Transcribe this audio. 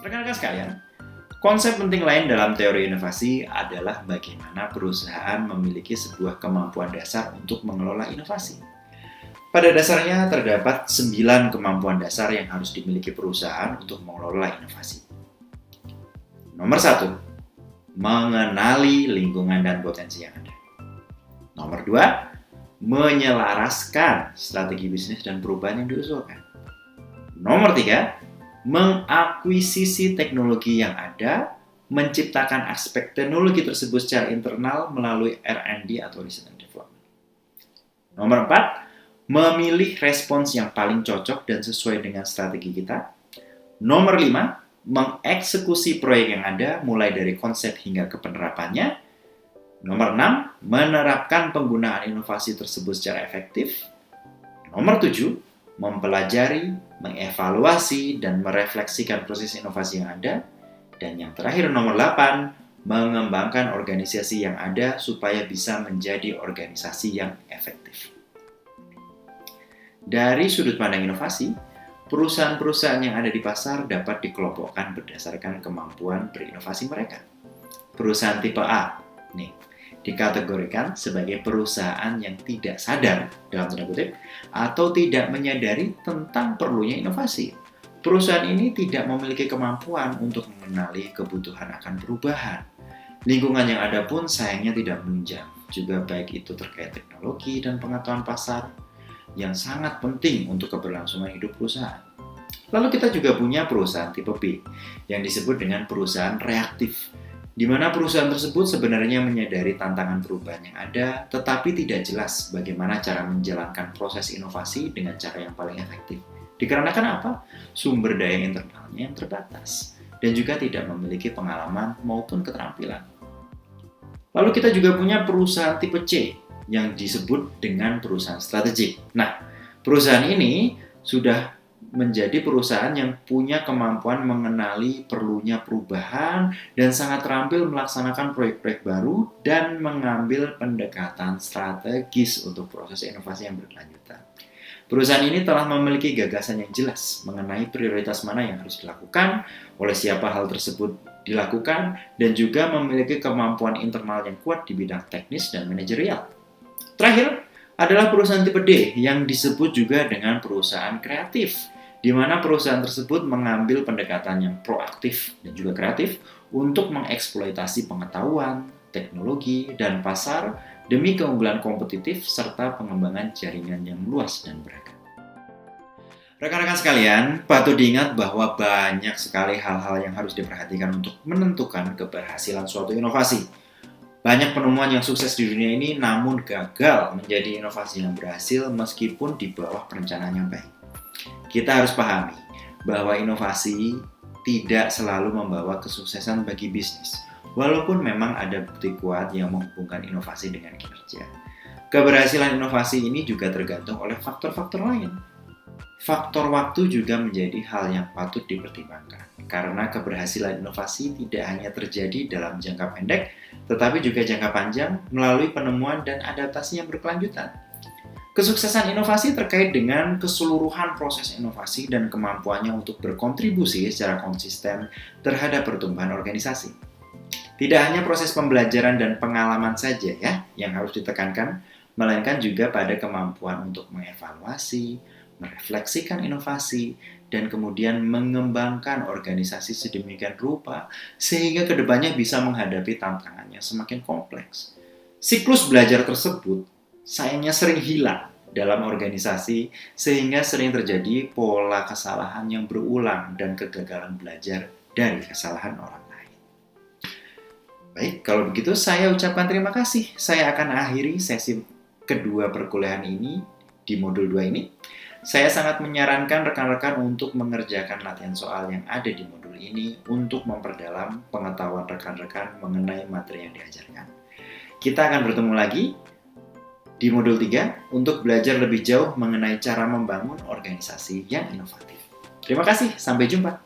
Rekan-rekan sekalian, konsep penting lain dalam teori inovasi adalah bagaimana perusahaan memiliki sebuah kemampuan dasar untuk mengelola inovasi. Pada dasarnya terdapat 9 kemampuan dasar yang harus dimiliki perusahaan untuk mengelola inovasi. Nomor 1, mengenali lingkungan dan potensi yang ada. Nomor 2, menyelaraskan strategi bisnis dan perubahan yang diusulkan. Nomor 3, mengakuisisi teknologi yang ada, menciptakan aspek teknologi tersebut secara internal melalui R&D atau Research and Development. Nomor 4, memilih respons yang paling cocok dan sesuai dengan strategi kita. Nomor 5, mengeksekusi proyek yang ada mulai dari konsep hingga ke penerapannya. Nomor 6, menerapkan penggunaan inovasi tersebut secara efektif. Nomor 7, mempelajari, mengevaluasi, dan merefleksikan proses inovasi yang ada. Dan yang terakhir nomor 8, mengembangkan organisasi yang ada supaya bisa menjadi organisasi yang efektif. Dari sudut pandang inovasi, perusahaan-perusahaan yang ada di pasar dapat dikelompokkan berdasarkan kemampuan berinovasi mereka. Perusahaan tipe A, dikategorikan sebagai perusahaan yang tidak sadar, dalam tanda kutip, atau tidak menyadari tentang perlunya inovasi. Perusahaan ini tidak memiliki kemampuan untuk mengenali kebutuhan akan perubahan. Lingkungan yang ada pun sayangnya tidak menunjang, juga baik itu terkait teknologi dan pengetahuan pasar, yang sangat penting untuk keberlangsungan hidup perusahaan. Lalu kita juga punya perusahaan tipe B, yang disebut dengan perusahaan reaktif, di mana perusahaan tersebut sebenarnya menyadari tantangan perubahan yang ada, tetapi tidak jelas bagaimana cara menjalankan proses inovasi dengan cara yang paling efektif. Dikarenakan apa? Sumber daya internalnya yang terbatas, dan juga tidak memiliki pengalaman maupun keterampilan. Lalu kita juga punya perusahaan tipe C, yang disebut dengan perusahaan strategik. Nah, perusahaan ini sudah menjadi perusahaan yang punya kemampuan mengenali perlunya perubahan dan sangat terampil melaksanakan proyek-proyek baru dan mengambil pendekatan strategis untuk proses inovasi yang berkelanjutan. Perusahaan ini telah memiliki gagasan yang jelas mengenai prioritas mana yang harus dilakukan, oleh siapa hal tersebut dilakukan, dan juga memiliki kemampuan internal yang kuat di bidang teknis dan manajerial. Terakhir adalah perusahaan tipe D yang disebut juga dengan perusahaan kreatif, di mana perusahaan tersebut mengambil pendekatan yang proaktif dan juga kreatif untuk mengeksploitasi pengetahuan, teknologi, dan pasar demi keunggulan kompetitif serta pengembangan jaringan yang luas dan beragam. Rekan-rekan sekalian, patut diingat bahwa banyak sekali hal-hal yang harus diperhatikan untuk menentukan keberhasilan suatu inovasi. Banyak penemuan yang sukses di dunia ini namun gagal menjadi inovasi yang berhasil meskipun di bawah perencanaan yang baik. Kita harus pahami bahwa inovasi tidak selalu membawa kesuksesan bagi bisnis, walaupun memang ada bukti kuat yang menghubungkan inovasi dengan kinerja. Keberhasilan inovasi ini juga tergantung oleh faktor-faktor lain. Faktor waktu juga menjadi hal yang patut dipertimbangkan, karena keberhasilan inovasi tidak hanya terjadi dalam jangka pendek, tetapi juga jangka panjang melalui penemuan dan adaptasi yang berkelanjutan. Kesuksesan inovasi terkait dengan keseluruhan proses inovasi dan kemampuannya untuk berkontribusi secara konsisten terhadap pertumbuhan organisasi. Tidak hanya proses pembelajaran dan pengalaman saja yang harus ditekankan, melainkan juga pada kemampuan untuk mengevaluasi, merefleksikan inovasi, dan kemudian mengembangkan organisasi sedemikian rupa sehingga kedepannya bisa menghadapi tantangan yang semakin kompleks. Siklus belajar tersebut sayangnya sering hilang dalam organisasi sehingga sering terjadi pola kesalahan yang berulang dan kegagalan belajar dari kesalahan orang lain. Baik, kalau begitu saya ucapkan terima kasih. Saya akan akhiri sesi kedua perkuliahan ini di modul 2 ini. Saya sangat menyarankan rekan-rekan untuk mengerjakan latihan soal yang ada di modul ini untuk memperdalam pengetahuan rekan-rekan mengenai materi yang diajarkan. Kita akan bertemu lagi di modul 3 untuk belajar lebih jauh mengenai cara membangun organisasi yang inovatif. Terima kasih, sampai jumpa.